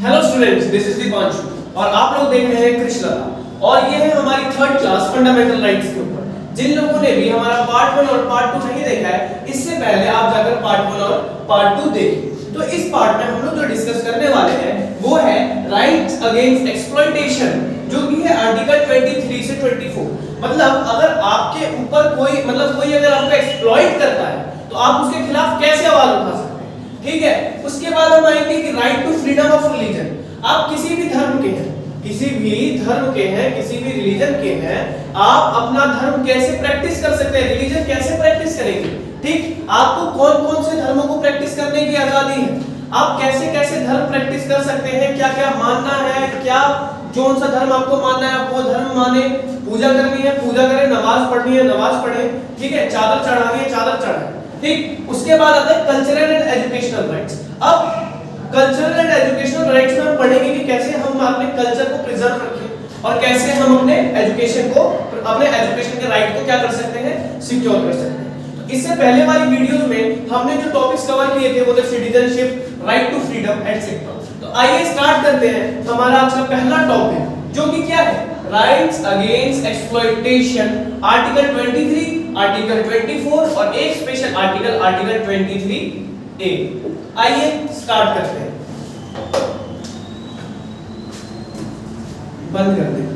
Hello students, this is Deepanshu और आप लोग देख रहे हैं कृष्णलता और ये है हमारी थर्ड क्लास फंडामेंटल राइट्स के ऊपर। जिन लोगों ने भी हमारा पार्ट 1 और पार्ट 2 नहीं देखा है, इससे पहले आप जाकर पार्ट 1 और पार्ट 2 देखें। तो इस पार्ट में हम लोग जो डिस्कस करने वाले हैं वो है राइट्स अगेंस्ट एक्सप्लॉइटेशन, जो कि है आर्टिकल 23 से 24। मतलब अगर आपके ऊपर कोई अगर आपको एक्सप्लॉइट करता है तो आप उसके खिलाफ कैसे आवाज उठा सकते हैं, ठीक है। उसके बाद हम आएंगे कि right to freedom of religion. आप किसी भी धर्म के हैं, किसी भी रिलीजन के हैं, आप अपना धर्म कैसे प्रैक्टिस कर सकते हैं, रिलीजन कैसे प्रैक्टिस करेंगे, ठीक। आपको कौन कौन से धर्मों को प्रैक्टिस करने की आजादी है, आप कैसे कैसे धर्म प्रैक्टिस कर सकते हैं, क्या क्या मानना है, क्या कौन सा धर्म आपको मानना है, आप वो धर्म माने, पूजा करनी है पूजा करें, नमाज पढ़नी है नमाज पढ़े, ठीक है, चादर चढ़ानी है चादर चढ़ाए, ठीक। उसके बाद आता है कल्चरल एंड एजुकेशनल राइट्स। अब कल्चरल एंड एजुकेशनल राइट्स में हम पढ़ेंगे कि कैसे हम अपने कल्चर को प्रिजर्व रखें और कैसे हम अपने एजुकेशन के राइट को क्या कर सकते हैं, सिक्योर कर सकते हैं। तो इससे पहले वाली वीडियोस में हमने जो टॉपिक्स कवर किए थे वो थे citizenship, right to freedom etcetera. तो आइए स्टार्ट करते हैं हमारा आज का पहला टॉपिक, जो कि क्या है, rights against exploitation, article 23, article 24 और एक स्पेशल आर्टिकल, आर्टिकल 23A। आइए स्टार्ट करते हैं, बंद कर दें।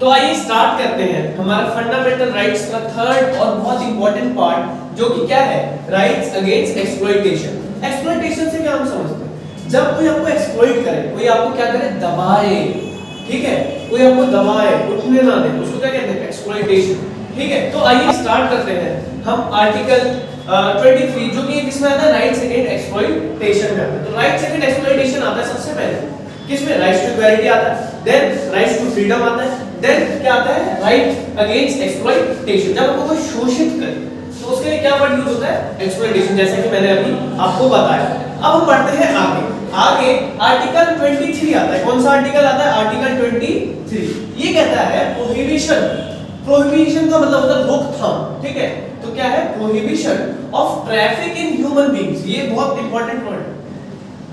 तो आइए स्टार्ट करते हैं हमारा फंडामेंटल राइट्स का थर्ड और बहुत इंपॉर्टेंट पार्ट, जो कि क्या है, राइट्स अगेंस्ट एक्सप्लॉइटेशन। एक्सप्लॉइटेशन से क्या हम समझते हैं, जब कोई आपको एक्सप्लॉइट करे, कोई आपको क्या करे, दबाए, ठीक है, कोई आपको दबाए, उठने ना दे, उसको क्या कहते हैं, एक्सप्लॉइटेशन, ठीक है। तो आइए स्टार्ट करते हैं हम आर्टिकल 23, जो कि किसमें आता है, राइट्स अगेंस्ट एक्सप्लॉइटेशन में आता है। तो राइट्स अगेंस्ट एक्सप्लॉइटेशन आता है सबसे पहले किसमें, राइट्स टू इक्वालिटी आता है, देन राइट्स टू फ्रीडम आता है, देन क्या आता है, राइट अगेंस्ट एक्सप्लॉइटेशन। जब आपको कोई शोषित करे तो उसके लिए क्या वर्ड यूज होता है, एक्सप्लॉइटेशन, जैसे कि मैंने अभी आपको बताया। अब हम बढ़ते हैं आगे आर्टिकल 23 आता है। कौन सा आर्टिकल आता है, आर्टिकल 23। ये कहता है प्रोहिबिशन। प्रोहिबिशन का मतलब होता है रोकथाम, ठीक है। तो क्या है, prohibition of traffic in human beings. ये बहुत इंपॉर्टेंट वर्ड है,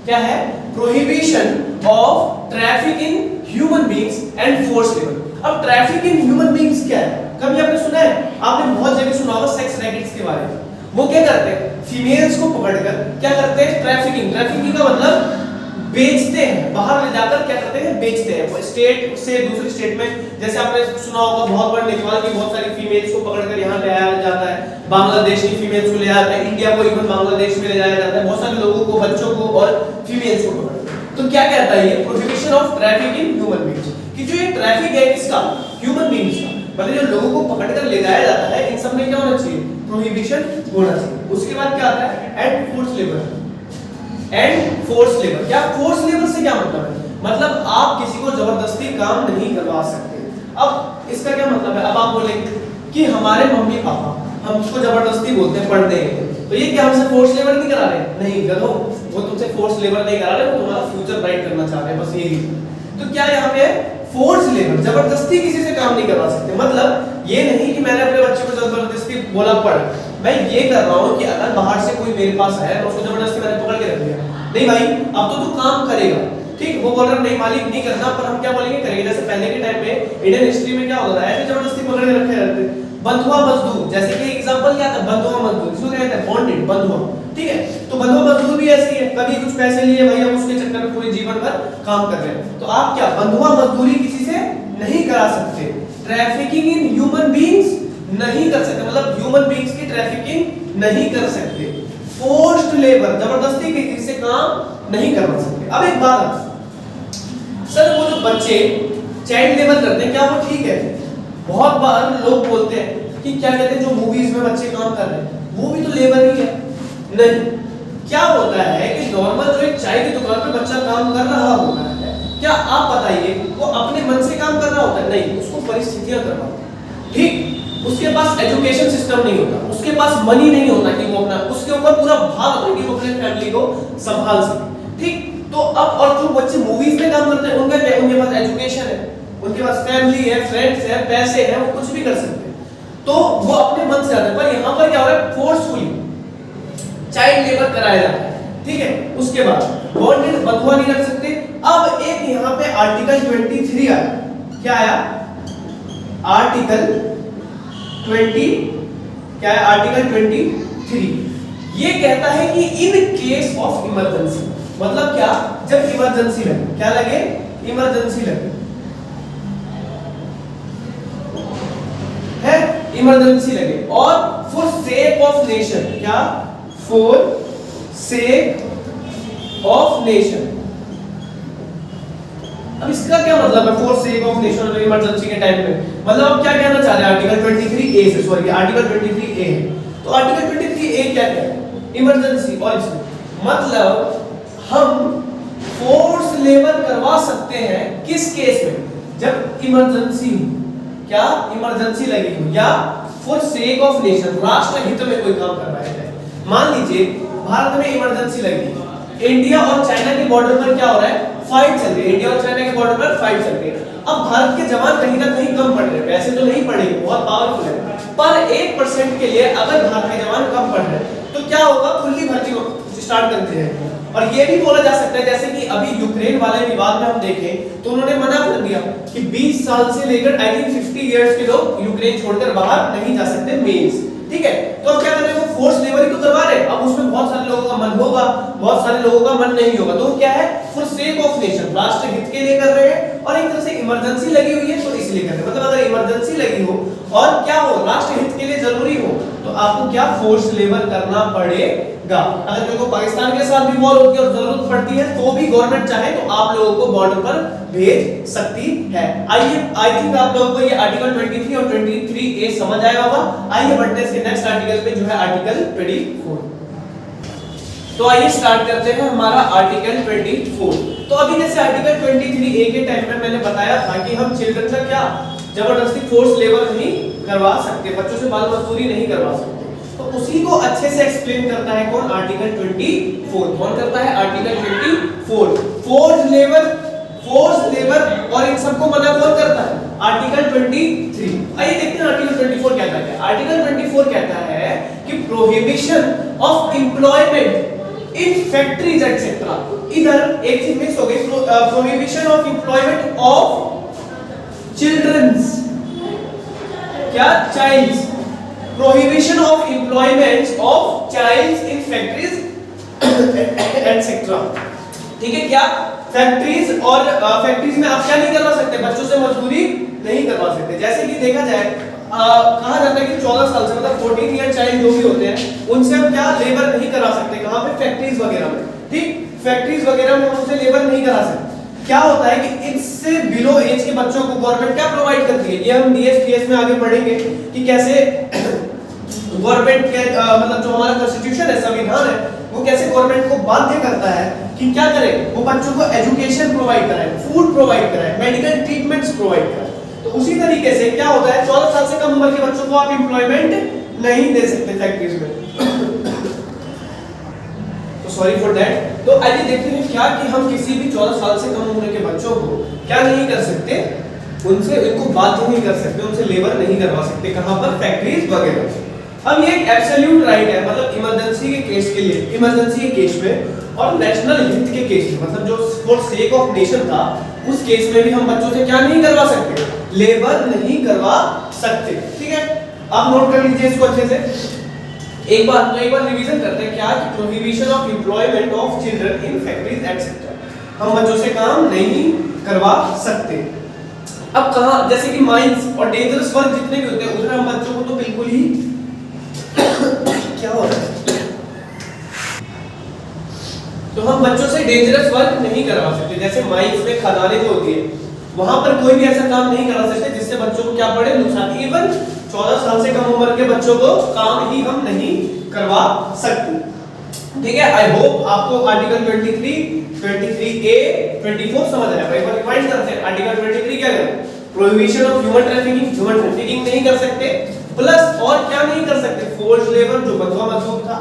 क्या है, prohibition of traffic in human beings and force labour. अब ट्रैफिक इन ह्यूमन बीइंग्स क्या है, कभी आपने सुना है, आपने बहुत जगह सुना होगा सेक्स रैकेट्स के बारे में। वो क्या करते हैं, फीमेल्स को पकड़कर क्या करते हैं, ट्रैफिकिंग का मतलब बेचते हैं, बाहर ले जाकर क्या करते हैं, बेचते हैं, स्टेट से दूसरी स्टेट में। जैसे आपने सुना होगा बहुत बार नेपाल की बहुत सारी फीमेल्स को पकड़कर यहाँ ले आया जाता है, बांग्लादेश की फीमेल्स को ले आया जाता है, इंडिया को इवन बांग्लादेश में ले जाया जाता है, बहुत सारे लोगों को, बच्चों को और फीमेल्स को पकड़कर। तो क्या कहता है ये, prohibition of traffic in human beings, कि जो ये ट्रैफिक है किसका, ह्यूमन बीइंग्स का, मतलब जो लोगों को पकड़कर ले जाया जाता है, इन सब में क्या होना चाहिए, प्रोहिबिशन होना चाहिए। उसके बाद क्या आता है, and force labour. And force labour, क्या फोर्स लेबर से क्या मतलब है, मतलब आप किसी को जबरदस्ती काम नहीं करवा सकते। अब इसका क्या मतलब है, अब आप बोलेंगे कि हमारे मम्मी पापा हम उसको जबरदस्ती बोलते हैं पढ़ देंगे, तो ये क्या हमसे फोर्स लेबर नहीं करा रहे, नहीं गधो, वो तुमसे फोर्स लेबर नहीं करा रहे, वो तुम्हारा फ्यूचर ब्राइट करना चाह रहे हैं, बस यही। तो क्या यहाँ पे फोर्स लेबर, जबरदस्ती किसी से काम नहीं करवा सकते। मतलब ये नहीं कि मैंने अपने बच्चे को जबरदस्ती बोला पढ़, मैं ये कर रहा हूँ कि अगर बाहर से कोई मेरे पास आया तो उसको जबरदस्ती मैंने पकड़ के रख दिया, नहीं भाई अब तो तू काम करेगा, ठीक। वो बोल रहा नहीं मालिक नहीं करना, पर हम क्या बोलेंगे, करेंगे। जैसे पहले के टाइम में इंडियन हिस्ट्री में क्या होता था, ऐसे जबरदस्ती पकड़ के रखे रहते, बंधुआ मजदूर, जैसे कि एग्जांपल क्या था, बंधुआ मजदूर, इसको कहते हैं बॉन्डेड बंधुआ, ठीक है। तो बंधुआ मजदूर भी ऐसे ही है, कभी कुछ पैसे लिए भाई, हम उसके चक्कर में पूरे जीवन भर काम कर रहे हैं। तो आप क्या बंधुआ मजदूरी किसी से नहीं करा सकते, ट्रैफिकिंग इन ह्यूमन बीइंग्स नहीं कर सकते, मतलब ह्यूमन बीइंग्स की ट्रैफिकिंग नहीं कर सकते। फोर्स्ड लेबर, जबरदस्ती किसी से काम नहीं करवा सकते। अब एक बात, सर वो जो बच्चे चाइल्ड लेबर करते हैं क्या वो ठीक है, बहुत बार लोग बोलते हैं कि क्या कहते हैं, जो मूवीज में बच्चे काम कर रहे हैं वो भी तो लेबर ही है। नहीं, क्या होता है कि नॉर्मल जो एक चाय की दुकान पे बच्चा काम कर रहा होता है, क्या आप बताइए वो अपने मन से काम कर रहा होता है, नहीं, उसको परिस्थितियां करवाती हैं, ठीक। उसके पास एजुकेशन सिस्टम नहीं होता, उसके पास मनी नहीं होता कि वो अपना, उसके ऊपर पूरा भार होता है कि वो अपने फैमिली को संभाल सके, ठीक। तो अब और जो बच्चे मूवीज में काम करते हैं उनका क्या, उनके पास एजुकेशन है, उनके पास फैमिली है, फ्रेंड्स है, पैसे हैं, वो कुछ भी कर सकते हैं, तो वो अपने मन से आते हैं। पर यहाँ पर क्या हो रहा है, फोर्सफुली चाइल्ड लेबर कराया जाता है, ठीक है। उसके बाद बॉन्डेड बंधुआ नहीं रख सकते। अब एक यहाँ पे आर्टिकल 23 आया, क्या आया? आर्टिकल 20 क्या है? आर्टिकल 23 ये कहता है कि इन केस ऑफ इमरजेंसी, मतलब क्या? जब इमरजेंसी लगे, क्या लगे? इमरजेंसी लगे है, इमरजेंसी लगे, और फॉर सेक ऑफ नेशन, क्या? For sake of nation. अब इसका क्या मतलब है? फॉर सेक ऑफ नेशन और इमरजेंसी के टाइम पे, मतलब आप क्या कहना चाह रहे हैं? आर्टिकल 23A से, सॉरी आर्टिकल 23A है, तो आर्टिकल 23A क्या कहता है? इमरजेंसी। और इसमें मतलब हम फोर्स लेबर करवा सकते हैं किस केस में? जब इमरजेंसी हो, क्या? इमरजेंसी लगी हो, या फॉर सेक ऑफ नेशन, राष्ट्र हित में कोई काम करवाया जाए। मान लीजिए भारत में इमरजेंसी लगी, इंडिया और चाइना के बॉर्डर पर क्या हो रहा है? फाइट चल रही है, इंडिया और चाइना के बॉर्डर पर फाइट चल रही है। अब भारत के जवान कहीं ना कहीं कम पड़ रहे हैं, वैसे तो नहीं पड़ेंगे, बहुत पावरफुल है, पर 1% के लिए अगर भारत के जवान कम पड़ रहे हैं तो क्या होगा? खुली भर्ती स्टार्ट करते हैं। और ये भी बोला जा सकता है, जैसे कि अभी यूक्रेन वाले विवाद में हम देखें तो उन्होंने मना कर दिया कि 20 साल से लेकर आई थिंक 50 इयर्स के लोग यूक्रेन छोड़कर बाहर नहीं जा सकते, मेल्स, ठीक है? तो अब क्या कर रहे हैं? वो फोर्स लेबर ही तो करवा रहे हैं। अब उसमें बहुत सारे लोगों का मन होगा, बहुत सारे लोगों का मन नहीं होगा, तो क्या है? फॉर सेक ऑफ नेशन, राष्ट्र हित के लिए कर रहे हैं, और एक तरह से इमरजेंसी लगी हुई है तो इसलिए कर रहे हैं। मतलब अगर इमरजेंसी लगी हो और क्या हो? राष्ट्र हित के लिए जरूरी हो, तो आपको क्या? फोर्स लेबर करना पड़ेगा। अगर देखो पाकिस्तान के साथ भी वॉर होती है और जरूरत पड़ती है तो भी गवर्नमेंट चाहे तो आप लोगों को बॉर्डर पर भेज सकती है। आइए, आई थिंक आप लोगों को ये आर्टिकल 23 और 23A समझ आया होगा। आइए बढ़ते हैं इसके नेक्स्ट आर्टिकल पे, जो है आर्टिकल 24। तो आइए स्टार्ट करते हैं हमारा आर्टिकल 24। तो अभी जैसे आर्टिकल 23A के टाइम में मैंने बताया था कि हम चिल्ड्रन का क्या जबरदस्ती फोर्स लेबर नहीं करवा सकते, बच्चों से बाल मजदूरी नहीं करवा सकते। तो उसी को अच्छे से एक्सप्लेन करता है कौन? आर्टिकल 24। कौन करता है? आर्टिकल 24। फोर्स लेबर और इन सबको मना कौन करता है? आर्टिकल 23। आइए देखते हैं आर्टिकल 24 क्या कहता है। आर्टिकल 24 कहता है कि prohibition of employment in factories etcetera. इधर एक चीज मिस हो गई, prohibition of employment of childrens, क्या? Childs. Prohibition of employment of childs in factories etcetera, ठीक है? क्या? फैक्ट्रीज, और फैक्ट्रीज में आप क्या नहीं करवा सकते? बच्चों से मजदूरी नहीं करवा सकते। जैसे कि देखा जाए, कहा जाता है कि 14 साल से, मतलब 14 ईयर चाइल्ड जो भी होते हैं उनसे हम क्या लेबर नहीं करा सकते। कहां पे? फैक्ट्रीज वगैरह में, ठीक? फैक्ट्रीज वगैरह में उनसे लेबर नहीं करा सकते। क्या होता है कि इससे बिलो एज के बच्चों को गवर्नमेंट क्या प्रोवाइड करती है? ये हम डीएस में आगे पढ़ेंगे कि कैसे गवर्नमेंट के मतलब जो हमारा कॉन्स्टिट्यूशन है, संविधान है, वो कैसे गवर्नमेंट को बाध्य करता है कि क्या करे? वो बच्चों को एजुकेशन प्रोवाइड कराए, फूड प्रोवाइड कराए, मेडिकल ट्रीटमेंट्स प्रोवाइड कराए। तो उसी तरीके से क्या होता है? 14 साल से कम उम्र के बच्चों को आप एम्प्लॉयमेंट नहीं दे सकते फैक्ट्रीज में। तो सॉरी फॉर दैट। तो आइए देखते हैं क्या कि हम किसी भी 14 साल से कम उम्र के बच्चों को क्या नहीं कर सकते? उनसे इनको बाध्य नहीं कर सकते, उनसे लेबर नहीं करवा सकते। कहां पर? फैक्ट्रीज वगैरह। अब ये एक एब्सोल्यूट राइट है, मतलब इमरजेंसी के केस के लिए, इमरजेंसी के केस में और नेशनल हित के केस में, मतलब जो फॉर सेक ऑफ नेशन था उस केस में भी हम बच्चों से क्या नहीं करवा सकते? लेबर नहीं करवा सकते, ठीक है? आप नोट कर लीजिए इसको अच्छे से। एक बार रिवीजन करते हैं क्या कि prohibition of employment of children in factories etcetera, हम बच्चों से काम नहीं करवा सकते। अब कहां? जैसे कि माइंस और डेंजरस वर्क जितने भी होते हैं उधर हम बच्चों को तो बिल्कुल ही क्या हो रहा है, तो हम बच्चों से डेंजरस वर्क नहीं करवा सकते। जैसे माइंस में खदानें जो होती है वहां पर कोई भी ऐसा काम नहीं करा सकते जिससे बच्चों को क्या पड़े? नुकसान। इवन 14 साल से कम उम्र के बच्चों को काम ही हम नहीं करवा सकते, ठीक है? आई होप आपको आर्टिकल 23, 23A, 24 समझ आया। एक बार रिवाइज करते हैं। आर्टिकल 23 क्या है? प्रोहिबिशन ऑफ ह्यूमन ट्रैफिकिंग नहीं कर सकते, प्लस और क्या नहीं कर सकते? फोर्स लेबर जो बंधुआ मजदूर था।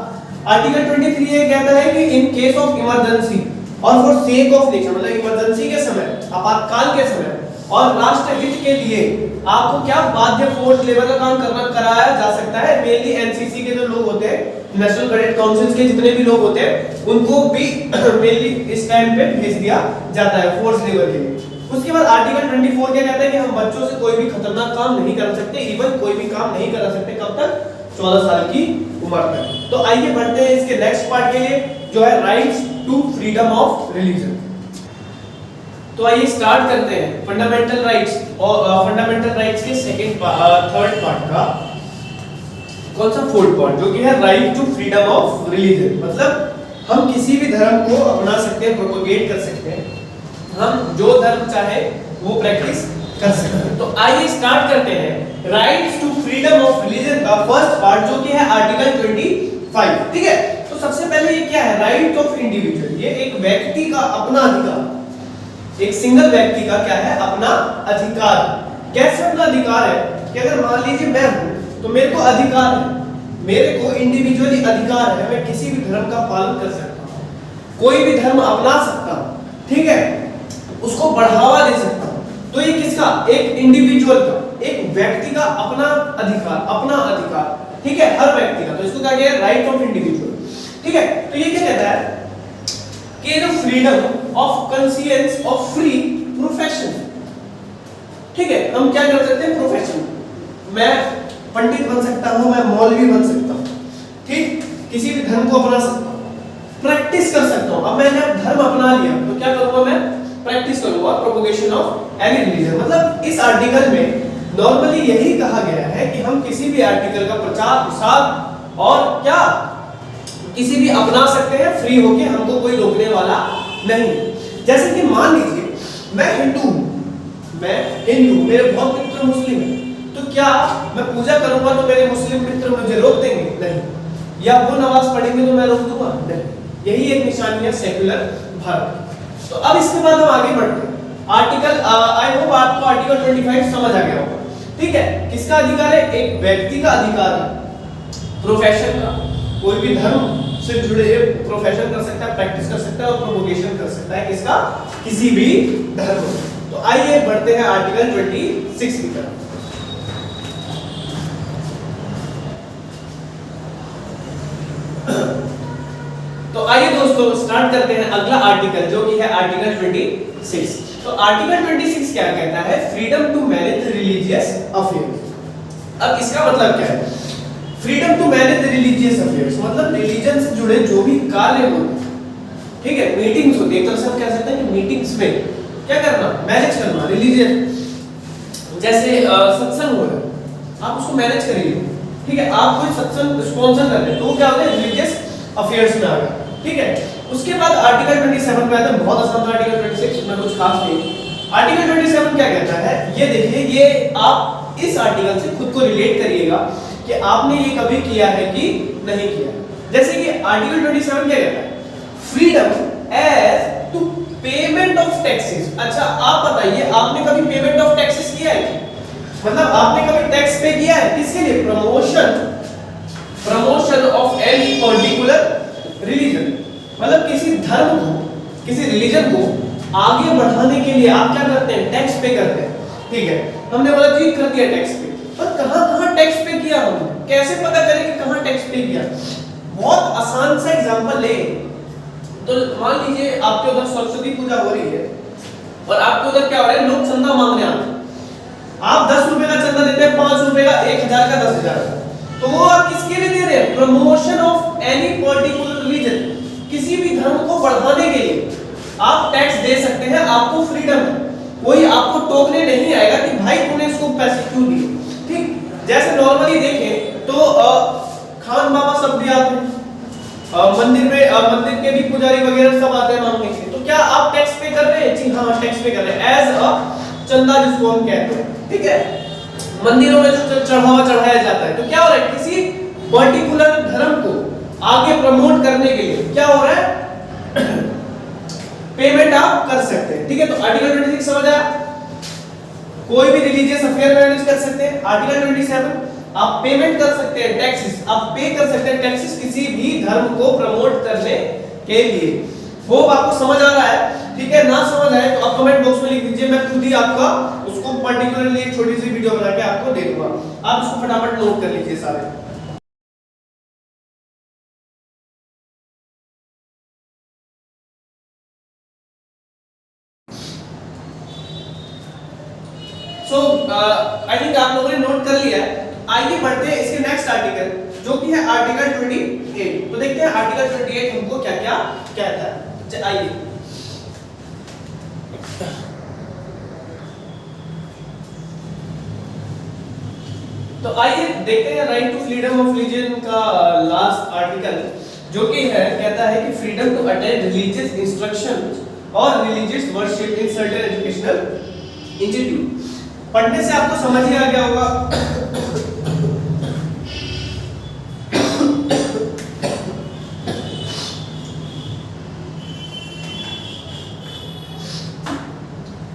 आर्टिकल 23 ये कहता है कि इन केस ऑफ इमरजेंसी और फॉर सेक ऑफ नेशन, मतलब इमरजेंसी के समय, आपातकाल के समय और राष्ट्र हित के लिए आपको क्या बाध्य फोर्स लेबर का काम करना कराया जा सकता है। मेनली एनसीसी के जो लोग होते हैं नेशनल कैडेट काउंसिल के जितने भी लोग होते हैं उनको भी मेनली इस टाइम पे भेज दिया जाता है फोर्स लेबर के लिए। उसके बाद आर्टिकल 24 क्या कहता है कि हम बच्चों से कोई भी खतरनाक काम नहीं कर सकते, इवन कोई भी काम नहीं कर सकते कब तक, 14 साल की उम्र तक। तो आइए बढ़ते हैं इसके नेक्स्ट पार्ट के लिए जो है rights to freedom of religion. तो आइए स्टार्ट करते हैं फंडामेंटल राइट्स और फंडामेंटल राइट्स के थर्ड पार्ट का कौन सा फोर्थ पार्ट, जो कि है right to freedom of religion. मतलब हम किसी भी धर्म को अपना सकते हैं, प्रोपोगेट कर सकते हैं, हम जो धर्म चाहे वो प्रैक्टिस कर सकते हैं। तो आइए स्टार्ट करते हैं rights to freedom of religion का फर्स्ट पार्ट जो कि है आर्टिकल 25। ठीक है, तो सबसे पहले ये क्या है, राइट ऑफ इंडिविजुअल। ये एक व्यक्ति का अपना अधिकार, एक सिंगल व्यक्ति का क्या है, अपना अधिकार। कैसे अपना अधिकार है कि अगर मान लीजिए मैं हूं तो मेरे को अधिकार है, मेरे को इंडिविजुअली अधिकार है, मैं किसी भी धर्म का पालन कर सकता हूं, कोई भी धर्म अपना सकता हूं, ठीक है, उसको बढ़ावा दे सकता हूं। तो ये किसका, एक इंडिविजुअल का, एक व्यक्ति का अपना अधिकार, अपना अधिकार, ठीक है, हर व्यक्ति का। तो इसको क्या कहते हैं, राइट ऑफ इंडिविजुअल। ठीक है, तो ये क्या कहता है कि the freedom of conscience of free profession. ठीक है, हम क्या कर सकते हैं, प्रोफेशन, मैं पंडित बन सकता हूं, मैं मौलवी बन सकता हूं, ठीक, किसी भी धर्म को अपना सकता हूं, प्रैक्टिस कर सकता हूं। अब मैंने धर्म अपना लिया तो क्या करूंगा, मैं प्रैक्टिस करूंगा प्रोपोगेशन ऑफ एनी रिलीजन। मतलब इस आर्टिकल में नॉर्मली यही कहा गया है कि हम किसी भी आर्टिकल का प्रचार प्रसार और क्या किसी भी अपना सकते हैं फ्री होके, हमको कोई रोकने वाला नहीं। जैसे कि मान लीजिए मैं हिंदू हूं, मेरे बहुत मित्र मुस्लिम हैं, तो क्या मैं पूजा करूंगा तो मेरे मुस्लिम मित्र मुझे रोक देंगे? नहीं। या वो नमाज पढ़ेंगे तो मैं रोक दूंगा? नहीं। यही एक निशानी है सेक्युलर भारत। तो अब इसके बाद हम आगे बढ़ते हैं आर्टिकल, आई होप आपको आर्टिकल 25 समझ आ गया होगा। ठीक है, किसका अधिकार है, एक व्यक्ति का अधिकार है, प्रोफेशन का, कोई भी धर्म से जुड़े प्रोफेशन कर सकता है, प्रैक्टिस कर सकता है और प्रोपोगेशन कर सकता है, किसका, किसी भी धर्म। तो आइए बढ़ते हैं आर्टिकल 26 की तरफ। तो आइए दोस्तों स्टार्ट करते हैं अगला आर्टिकल जो कि है आर्टिकल 26। तो आर्टिकल 26 क्या कहता है, freedom to manage religious affairs. अब इसका मतलब क्या है, freedom to manage religious affairs मतलब रिलीजन से जुड़े जो भी कार्य होते हैं, ठीक है, मीटिंग्स होती है, एक तरह से हम कह सकते हैं कि मीटिंग्स में क्या करना, मैनेज करना रिलीजियस। जैसे सत्संग हो रहा है, आप उसको मैनेज करिए, ठीक है, आप कोई सत्संग स्पॉन्सर कर रहे हैं तो क्या होता है, रिलीजियस अफेयर्स में आ गया। ठीक है, उसके बाद आर्टिकल 27 पे आता है, बहुत आसान था आर्टिकल 26 में, कुछ खास नहीं। आर्टिकल 27 क्या कहता है, ये देखिए, ये आप इस आर्टिकल से खुद को रिलेट करिएगा कि आपने ये कभी किया है कि नहीं किया। जैसे कि आर्टिकल 27 क्या कहता है, freedom as to payment of taxes. अच्छा आप बताइए, आपने कभी पेमेंट ऑफ टैक्सेस किया है? मतलब आपने कभी टैक्स पे किया है, किसके लिए, promotion of any particular religion. मतलब किसी धर्म को, किसी रिलीजन को आगे बढ़ाने के लिए आप क्या करते हैं, टैक्स पे करते हैं। ठीक है, हमने बोला ठीक कर दिया टैक्स पे, पर कहां टैक्स पे किया हमने, कैसे पता करें कि कहां टैक्स पे किया? बहुत आसान सा एग्जांपल ले, तो मान लीजिए आपके उधर सरस्वती पूजा हो रही है और आपके उधर क्या हो रहा है, लोग चंदा मांगने आते हैं, आप 10 रुपए का चंदा देते हैं, 5 रुपए का, 1000 का, 10,000 का, तो वो आप किसके लिए दे रहे हैं, promotion of any particular religion, किसी भी धर्म को बढ़ाने के लिए आप टैक्स दे सकते हैं, आपको फ्रीडम है, कोई आपको टोकने नहीं आएगा कि भाई तूने इसको पैसे क्यों दिए। ठीक, जैसे नॉर्मली देखें तो खान बाबा सब भी आते हैं मंदिर में, मंदिर के भी पुजारी वगैरह सब आते हैं मांगने के, तो क्या आप टैक्स पे कर रहे हैं? जी हाँ, टैक्स पे कर रहे हैं, एज अ चंदा जिसको हम कहते हैं। ठीक है, मंदिरों में जो चढ़ावा चढ़ाया जाता है, तो क्या हो रहा है, किसी पर्टिकुलर धर्म को आगे प्रमोट करने के लिए क्या हो रहा है, पेमेंट आप कर सकते हैं। ठीक है, तो आर्टिकल 26 समझ आया, कोई भी रिलीजियस अफेयर मैनेज कर सकते हैं। आर्टिकल 27 आप पेमेंट कर सकते हैं, टैक्सेस आप पे कर सकते हैं, टैक्सेस किसी भी धर्म को प्रमोट करने के लिए। वो आपको समझ आ रहा है? ठीक है, ना समझ आए तो आप कमेंट बॉक्स में लिख दीजिए, मैं खुद ही आपका उसको पर्टिकुलरली एक छोटी सी वीडियो बना के आपको दे दूंगा, आप उसको फटाफट नोट कर लीजिए सारे। सो आई थिंक आप लोगों ने नोट कर लिया है। आइए बढ़ते हैं इसके नेक्स्ट आर्टिकल जो कि है आर्टिकल 28। तो देखते हैं आर्टिकल 28 हमको क्या क्या कहता है। आइए तो आइए देखते हैं right to freedom of religion का लास्ट आर्टिकल जो कि है कहता है कि freedom to attend religious instruction और religious worship in certain educational institute. पढ़ने से आपको समझ ही आ गया होगा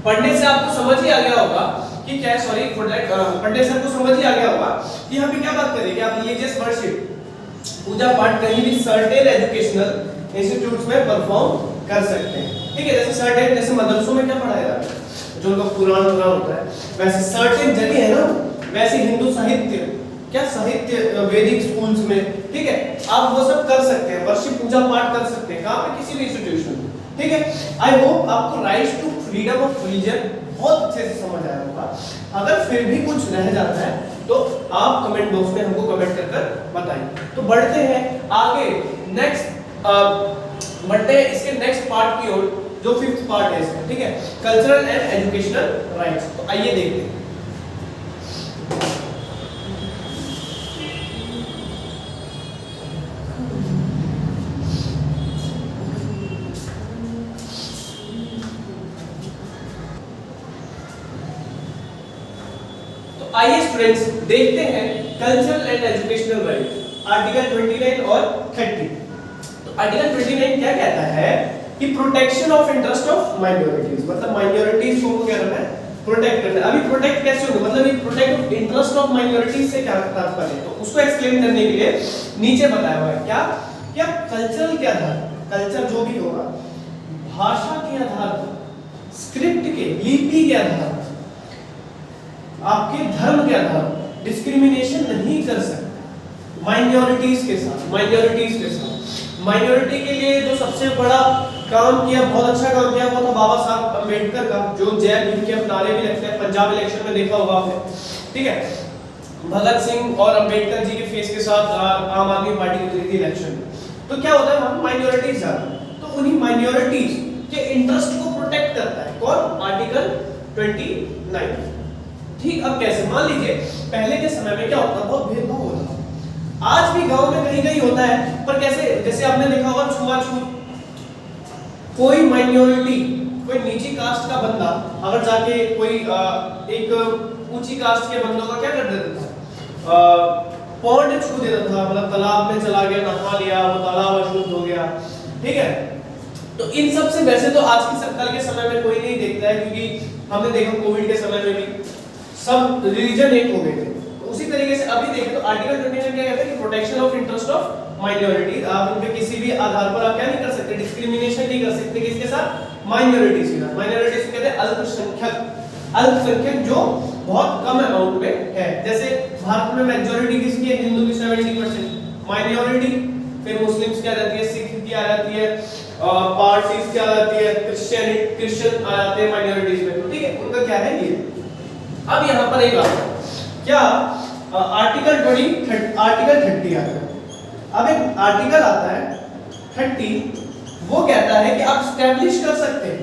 पढ़ने से आपको समझ ही आ गया होगा कि क्या सॉरी पढ़ने से आपको समझ ही आ गया होगा कि हम क्या बात करें कि आप रिलीजियस वर्शिप पूजा पाठ कहीं भी सर्टेन एजुकेशनल इंस्टीट्यूट्स में परफॉर्म कर सकते हैं। ठीक है, जैसे सर्टेन जैसे मदरसों में क्या पढ़ाया जाता है जो उनका कुरान होता है, वैसे सर्टेन जगह है ना, वैसे हिंदू साहित्य क्या साहित्य वैदिक स्कूल्स में, ठीक है, आप वो सब कर सकते हैं, वर्शिप पूजा पाठ कर सकते हैं कहां पे, किसी भी इंस्टीट्यूशन में। ठीक है, आई होप आपको right to freedom of religion बहुत अच्छे से समझ आया होगा। अगर फिर भी कुछ रह जाता है तो आप कमेंट बॉक्स में हमको कमेंट कर बताइए। तो बढ़ते हैं आगे नेक्स्ट बढ़ते हैं इसके नेक्स्ट पार्ट की ओर जो 5th पार्ट है इसका। ठीक है, कल्चरल एंड एजुकेशनल राइट्स। तो आइए देखते हैं। आइए स्टूडेंट्स देखते हैं cultural and educational rights article 29 और 30। तो आर्टिकल 29 क्या कहता है कि protection of interest of minorities, मतलब माइनॉरिटीज को क्या करना है, प्रोटेक्ट करना है। अभी प्रोटेक्ट कैसे होगा, मतलब ये प्रोटेक्ट इंटरेस्ट ऑफ माइनॉरिटीज से क्या तात्पर्य है, तो उसको एक्सप्लेन करने के लिए नीचे बताया हुआ है क्या क्या कल्चरल के आधार, कल्चर जो भी होगा भाषा के आधार पर, स्क्रिप्ट के लिपि के आधार पर, आपके धर्म के आधार पर डिस्क्रिमिनेशन नहीं कर सकते माइनॉरिटीज के साथ। माइनॉरिटी के लिए जो सबसे बड़ा काम किया, बहुत अच्छा काम किया, वो था बाबा साहब अम्बेडकर का, जो जय भीम के नारे भी लगते हैं, पंजाब इलेक्शन में देखा होगा आपने। ठीक है, भगत सिंह और अम्बेडकर जी के फेस के साथ आम आदमी पार्टी उतरी थी इलेक्शन में। तो क्या होता है वहां माइनॉरिटीज जाती है, तो उन्हीं माइनॉरिटीज के इंटरेस्ट को प्रोटेक्ट करता है कौन, आर्टिकल 29। ठीक, अब कैसे, मान लीजिए पहले के समय में क्या होता था, बहुत भेदभाव होता था। आज भी गांव में कहीं कहीं होता है, पर कैसे, जैसे आपने देखा होगा छुआछूत, कोई माइनॉरिटी, कोई नीची कास्ट का बंदा अगर जाके कोई एक ऊंची कास्ट के बंदों का क्या कर देता था, पॉन्ड छू देता था, मतलब तालाब में चला गया, नहा लिया, वो तालाब अशुद्ध हो गया। ठीक है, तो इन सब से वैसे तो आज की कल के समय में कोई नहीं देखता है, क्योंकि हमने देखा कोविड के समय में भी सब रिलीजन एक हो गए थे। तो उसी तरीके से अभी देखें तो आर्टिकल 29 क्या कहता है कि protection of interest of minorities, आप उनके किसी भी आधार पर आप क्या नहीं कर सकते, डिस्क्रिमिनेशन नहीं कर सकते किसके साथ, माइनॉरिटीज के साथ। माइनॉरिटीज कहते हैं अल्पसंख्यक जो बहुत कम अमाउंट में है। जैसे भारत में मेजॉरिटी किसकी है, हिंदू की 70%, माइनॉरिटी फिर मुस्लिम्स क्या रहती है, सिख की आ जाती है, पारसीज क्या आ जाती है, क्रिश्चियन आ जाते हैं माइनॉरिटीज में। ठीक है, उनका क्या है ये। अब यहाँ पर एक बात क्या, आर्टिकल 30 आता है। अब एक आर्टिकल आता है 30, वो कहता है कि आप स्टैब्लिश कर सकते हैं,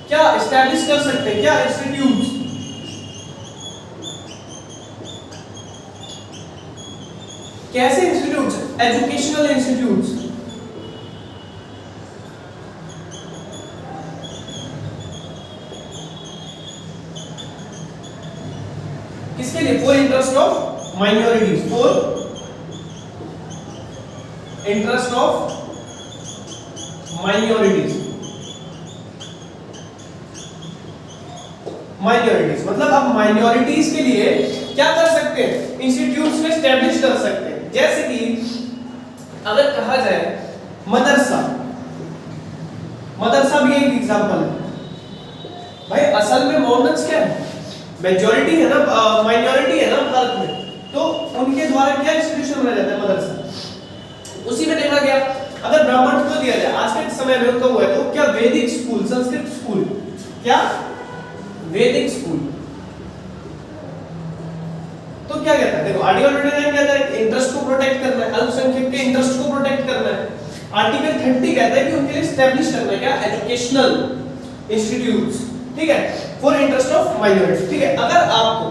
क्या स्टैब्लिश कर सकते हैं, क्या इंस्टीट्यूट्स, कैसे इंस्टीट्यूट्स, एजुकेशनल इंस्टीट्यूट्स, किसके लिए, for interest of minorities, for interest of minorities. मतलब आप माइनॉरिटीज के लिए क्या कर सकते हैं, इंस्टीट्यूट्स में एस्टैब्लिश कर सकते हैं। जैसे कि अगर कहा जाए मदरसा भी एक एग्जांपल है। भाई असल में मोहम्मद्स क्या है, मेजॉरिटी है ना, माइनॉरिटी है ना भारत में, तो उनके द्वारा क्या इंस्टीट्यूशन बनाया जाता है, मदरसा। उसी में देखा गया अगर ब्राह्मण को उनको दिया जाए, आज के समय में उनका वो है, तो क्या वैदिक स्कूल, संस्कृत स्कूल, क्या वैदिक स्कूल। तो क्या कहता है, देखो आर्टिकल 29 कहता है इंटरेस्ट को प्रोटेक्ट करना है, अल्पसंख्यक के इंटरेस्ट को प्रोटेक्ट करना है। आर्टिकल 30 कहता है कि उनके लिए एस्टैब्लिश करना है क्या, एजुकेशनल इंस्टीट्यूट्स, ठीक है, फॉर इंटरेस्ट ऑफ माइनॉरिटी, ठीक है। अगर आपको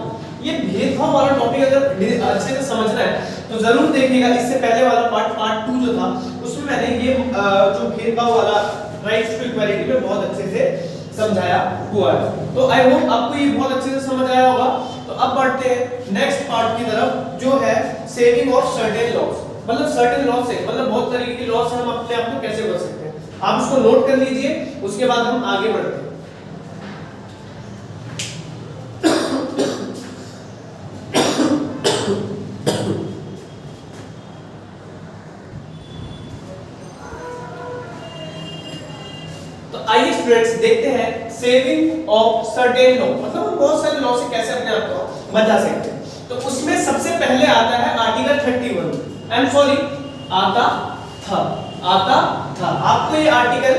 ये भेदभाव वाला टॉपिक अगर अच्छे से समझना है तो जरूर देखिएगा, इससे पहले वाला पार्ट 2 जो था उसमें मैंने ये जो भेदभाव वाला राइट्स टू इक्वालिटी में बहुत अच्छे से समझाया हुआ है। तो आई होप आपको ये बहुत अच्छे से समझ आया होगा। तो अब बढ़ते हैं नेक्स्ट पार्ट की तरफ जो है सेविंग ऑफ सर्टेन लॉस, मतलब सर्टेन लॉस से मतलब बहुत तरीके के लॉस हम अपने आप को कैसे बच सकते हैं, आप उसको नोट कर लीजिए, उसके बाद हम आगे बढ़ते हैं। आइए स्टूडेंट्स देखते हैं सेविंग ऑफ सर्टेन लॉ, मतलब हम बहुत सारे लॉ से कैसे अपने आप को बचा सकते हैं। तो उसमें सबसे पहले आता है आर्टिकल 31, आई एम सॉरी आता था आपको ये आर्टिकल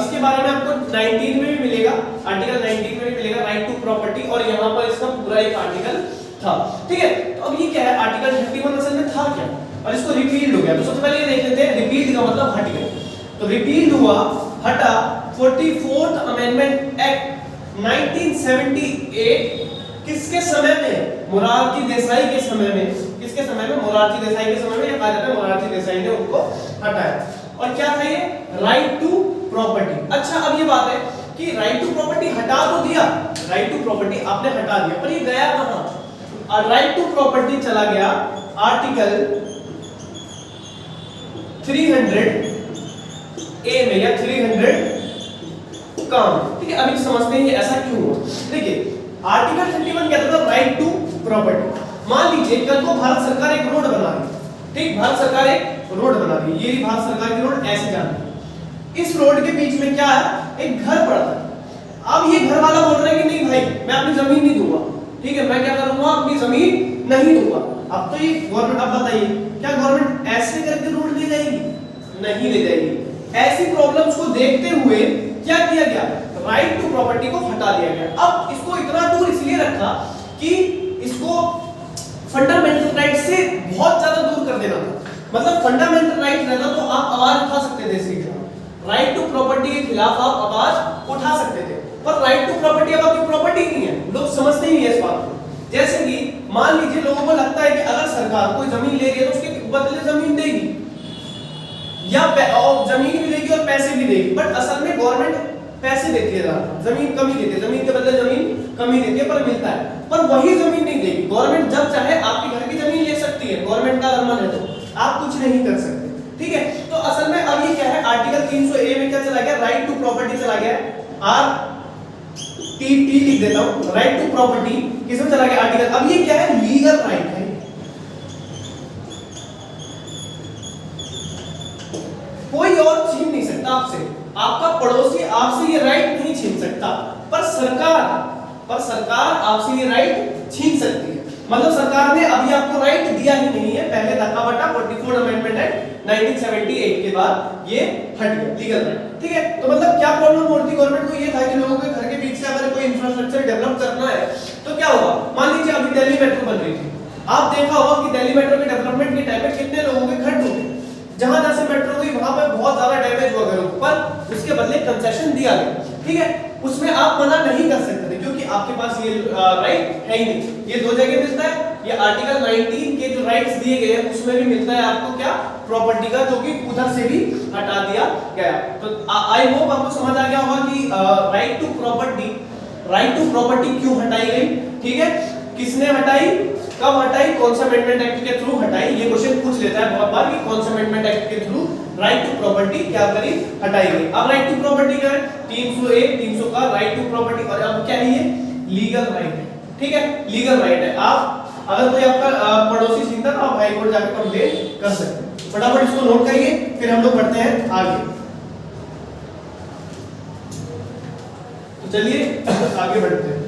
इसके बारे में आपको 19 में भी मिलेगा, आर्टिकल 19 में भी मिलेगा राइट टू प्रॉपर्टी, और यहाँ पर इसका पूरा एक आर्टिकल था, ठीक है। तो अब ये क्या है, आर्टिकल 31 असल में था क्या और इसको रिपील्ड हो गया। तो सबसे पहले ये देख लेते हैं रिपील्ड का मतलब हट गया। तो रिपील्ड हुआ, हटा 44th अमेंडमेंट एक्ट 1978 किसके समय में, मोरारजी देसाई के समय में, किसके समय में, मोरारजी देसाई के समय में, ये कहा जाता है मोरारजी देसाई ने उनको हटाया। और क्या था ये, राइट टू प्रॉपर्टी। अच्छा अब ये बात है कि राइट टू प्रॉपर्टी हटा तो दिया, राइट टू प्रॉपर्टी आपने हटा दिया, पर ये गया कहां, राइट टू प्रॉपर्टी चला गया आर्टिकल 300 ए में या 300 काम, ठीक है। अभी समझते हैं ये ऐसा क्यों हुआ। देखिए आर्टिकल 31 कहता था राइट टू प्रॉपर्टी। मान लीजिए कल को भारत सरकार एक रोड बना रही, ठीक, भारत सरकार एक रोड बना रही, ये भारत सरकार की रोड ऐसे जा रही है, इस रोड के बीच में क्या है, एक घर पड़ा है। अब ये घर वाला बोल रहा है कि नहीं भाई मैं अपनी जमीन नहीं दूंगा, ठीक है, मैं क्या करूंगा, अपनी जमीन नहीं दूंगा। अब तो ये गवर्नमेंट, अब बताइए क्या गवर्नमेंट ऐसे करके रोड ले जाएगी, नहीं ले जाएगी। ऐसी प्रॉब्लम्स को देखते हुए क्या किया गया, राइट टू प्रॉपर्टी को हटा दिया गया। अब इसको इतना दूर इसलिए रखा कि इसको फंडामेंटल राइट से बहुत ज्यादा दूर कर देना था। मतलब फंडामेंटल राइट रहता तो आप आवाज उठा सकते थे इसके खिलाफ, राइट टू प्रॉपर्टी के खिलाफ आप आवाज उठा सकते थे, पर राइट टू प्रॉपर्टी अब आपकी प्रॉपर्टी नहीं है, लोग समझते ही नहीं है इस बात को। जैसे कि मान लीजिए लोगों को लगता है कि अगर सरकार कोई जमीन ले रही है तो उसके बदले जमीन देगी या जमीन भी देगी और पैसे भी देगी, बट असल में गवर्नमेंट पैसे देती है, जमीन कमी देती है, जमीन के बदले जमीन कमी देती है पर मिलता है, पर वही जमीन नहीं देगी। गवर्नमेंट जब चाहे आपके घर की जमीन ले सकती है, गवर्नमेंट का अगर मन है तो आप कुछ नहीं कर सकते, ठीक है। तो असल में अब ये क्या है, आर्टिकल 300 ए में क्या चला गया, राइट टू प्रॉपर्टी चला गया, आर टी टी लिख देता हूं, राइट टू प्रॉपर्टी किसमें चला गया आर्टिकल। अब ये क्या है, लीगल राइट है, कोई और छीन नहीं सकता आपसे, आपका पड़ोसी आपसे ये राइट नहीं छीन सकता, पर सरकार आपसे ये राइट छीन सकती है। मतलब सरकार ने अभी आपको राइट दिया ही नहीं है, पहले धक्का बटा 44 अमेंडमेंट एक्ट 1978 के बाद ये हट गया लीगल राइट, ठीक है। तो मतलब क्या प्रॉब्लम हो रही थी गवर्नमेंट को, ये था कि लोगों के घर के बीच से अगर कोई इंफ्रास्ट्रक्चर डेवलप करना है तो क्या होगा, मान लीजिए अभी दिल्ली मेट्रो बन रही थी, आप देखा होगा कि दिल्ली मेट्रो के डेवलपमेंट के टाइम में कितने लोगों के घर डूबे, जहां जहां से मेट्रो गई वहां पे बहुत ज्यादा डैमेज हुआ घरों पर, उसके बदले कंसेशन दिया गया, ठीक है। उसमें आप मना नहीं कर सकते थे क्योंकि आपके पास ये राइट है ही नहीं। ये दो जगह मिलता है, ये आर्टिकल 19 के जो राइट्स दिए गए हैं उसमें भी मिलता है आपको क्या, प्रॉपर्टी का, जो कि उधर से भी हटा दिया गया। तो आई होप आपको समझ आ गया होगा कि राइट टू प्रॉपर्टी क्यों हटाई गई, ठीक है, किसने हटाई, कब हटाई, कौन सा अमेंडमेंट एक्ट के थ्रू हटाई। ये क्वेश्चन पूछ लेता है बहुत बार कि कौन सा अमेंडमेंट एक्ट के थ्रू राइट टू प्रॉपर्टी क्या करी, हटाई गई। अब राइट टू प्रॉपर्टी क्या है, 301 300 का राइट टू प्रॉपर्टी, और अब क्या है ये लीगल राइट है, ठीक है, लीगल राइट है। आप अगर कोई आपका पड़ोसी छीनता तो आप हाई कोर्ट जाकर कंप्लेंट कर सकते हैं। फटाफट इसको नोट करिए, फिर हम लोग बढ़ते हैं आगे। तो चलिए आगे बढ़ते हैं।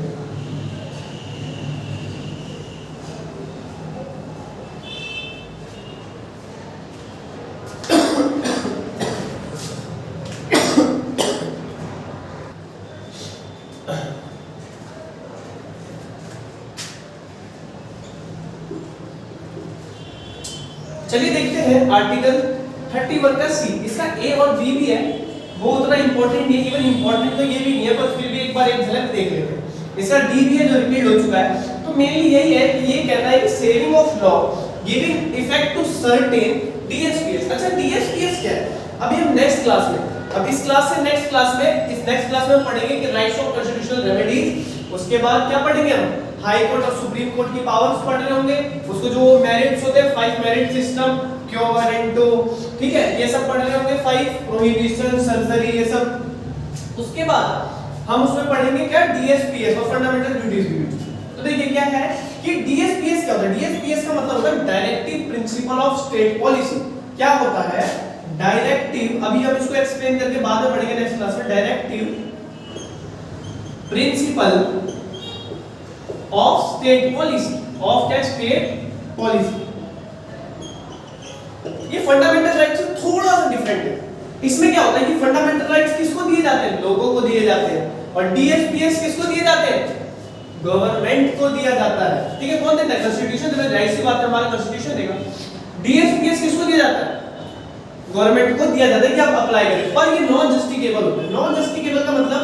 चलिए देखते हैं आर्टिकल 31 का सी। इसका ए और बी भी है, वो उतना इंपॉर्टेंट नहीं है, इवन इंपॉर्टेंट तो ये भी नहीं है, पर फिर भी एक बार एक झलक देख लेते हैं। इसका डी भी है जो रिपीट हो चुका है। तो मेनली यही है कि ये कहता है कि saving of law giving effect to certain DSPs. अच्छा डीएसपीएस क्या है? अभी हम नेक्स्ट क्लास में, अब इस क्लास से नेक्स्ट क्लास में, इस नेक्स्ट क्लास में हम पढ़ेंगे कि राइट्स ऑफ कॉन्स्टिट्यूशनल रेमेडीज। उसके बाद क्या पढ़ेंगे हम? हाई कोर्ट और सुप्रीम कोर्ट की पावर्स पढ़ रहे होंगे, उसको जो मेरिट्स होते हैं 5 मेरिट सिस्टम, क्यों वारंटो, ठीक है, ये सब पढ़ रहे होंगे, 5 प्रोहिबिशन, सर्जरी, ये सब। उसके बाद हम उसमें पढ़ेंगे क्या? डीएसपीएस और फंडामेंटल ड्यूटीज भी। तो देखिए क्या है कि डीएसपीएस क्या होता है? डीएसपीएस का मतलब होता है directive principle of state policy. क्या होता है? डायरेक्टिव, अभी हम इसको एक्सप्लेन करके बाद में पढ़ेंगे नेक्स्ट क्लास में। Directive principle of state policy, of क्या? State policy. ये फंडामेंटल राइट्स से थोड़ा सा डिफरेंट है। इसमें क्या होता है कि फंडामेंटल राइट्स किसको दिए जाते हैं? लोगों को दिए जाते हैं। और डीएसपीएस किसको दिए जाते हैं? गवर्नमेंट को दिया जाता है। ठीक है, कौन देता है? कॉन्स्टिट्यूशन देता है, जाहिर सी बात है, हमारा कॉन्स्टिट्यूशन देगा। डीएसपीएस किसको दिया जाता है? गवर्नमेंट को दिया जाता है कि आप अप्लाई करें, पर ये नॉन जस्टिफिकेबल होता है। नॉन जस्टिफिकेबल का मतलब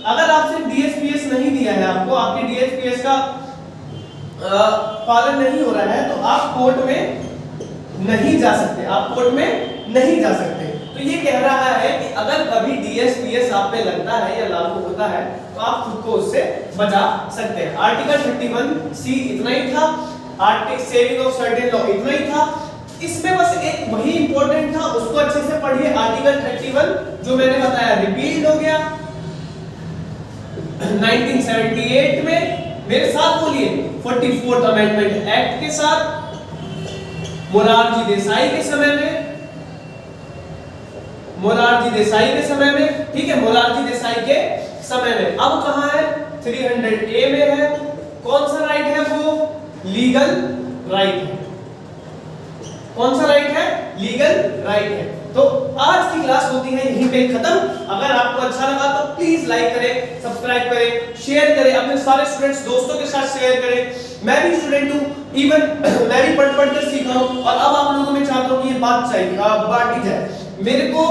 अगर आपसे डीएसपीएस नहीं दिया है, आपको आपके डीएसपीएस का पालन नहीं हो रहा है, तो आप कोर्ट में नहीं जा सकते, आप कोर्ट में नहीं जा सकते। तो ये कह रहा है कि अगर कभी डीएसपीएस आप पे लगता है या लागू होता है, तो आप खुद को उससे बचा सकते हैं। आर्टिकल 31 सी इतना ही था, article saving of certain law इतना ही था। इसमें बस एक वही इंपॉर्टेंट था, उसको अच्छे से पढ़िए। आर्टिकल 31 जो मैंने बताया रिपील्ड हो गया 1978 में, मेरे साथ बोलिए 44th अमेंडमेंट एक्ट के साथ, मोरारजी देसाई के समय में, मोरारजी देसाई के समय में, ठीक है, मोरारजी देसाई के समय में। अब कहां है? 300A में है। कौन सा राइट है? वो लीगल राइट है। कौन सा राइट है? लीगल राइट है। तो आज की क्लास होती है यहीं पे खत्म। अगर आपको अच्छा लगा तो प्लीज लाइक करें, सब्सक्राइब करें, शेयर करें, अपने सारे स्टूडेंट्स दोस्तों के साथ शेयर करें। मैं भी स्टूडेंट हूं, इवन मैं भी पढ़ कर सीखा हूं, और अब आप लोगों में चाहता हूं कि ये बात चाहिए, बांटी जाए। मेरे को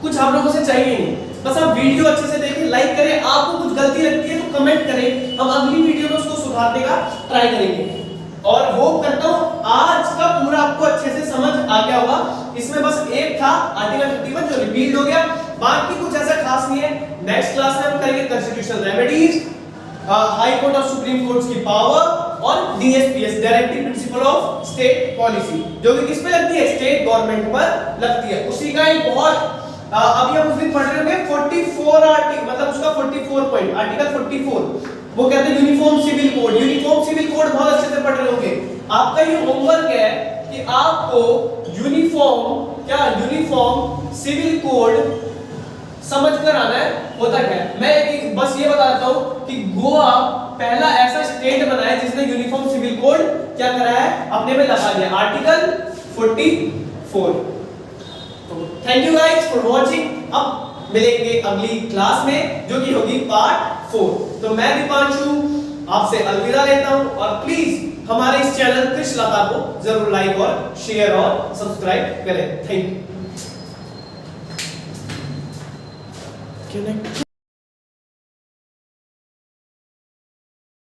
कुछ आप लोगों से चाहिए नहीं, बस आप वीडियो अच्छे से देखें, लाइक करें। आपको कुछ गलती लगती है तो कमेंट करें, हम अगली वीडियो में उसको सुधारने का ट्राई करेंगे। और वो करता हूं आज का पूरा आपको अच्छे से समझ आ गया होगा। इसमें बस एक था आर्टिकल 31 जो रिपील्ड हो गया, बाकी कुछ ऐसा खास नहीं है। नेक्स्ट क्लास में हम करेंगे कॉन्स्टिट्यूशनल रेमेडीज, हाई कोर्ट और सुप्रीम कोर्ट की पावर, और DSPs directive principle of state policy, जो कि किस पे लगती है? स्टेट गवर्नमेंट पर लगती है। उसी का एक बहुत अभी हम उस दिन पढ़ रहे होंगे 44 आर्टिकल, मतलब उसका 44 पॉइंट, आर्टिकल 44, वो कहते हैं uniform civil code. Uniform civil code बहुत अच्छे से पढ़ रहे होंगे। आपका ये होमवर्क है कि आपको यूनिफॉर्म सिविल कोड समझ कर आना है होता क्या है। मैं बस ये बता देता हूं कि गोवा पहला ऐसा स्टेट बना है जिसने यूनिफॉर्म सिविल कोड क्या करा है? अपने में लगा दिया, आर्टिकल 44। तो thank you guys for watching. अब मिलेंगे अगली क्लास में जो कि होगी पार्ट 4। तो मैं दीपांशु आपसे अलविदा लेता हूं, और प्लीज हमारे इस चैनल कृष्ण लता को जरूर लाइक और शेयर और सब्सक्राइब करें। Thank you.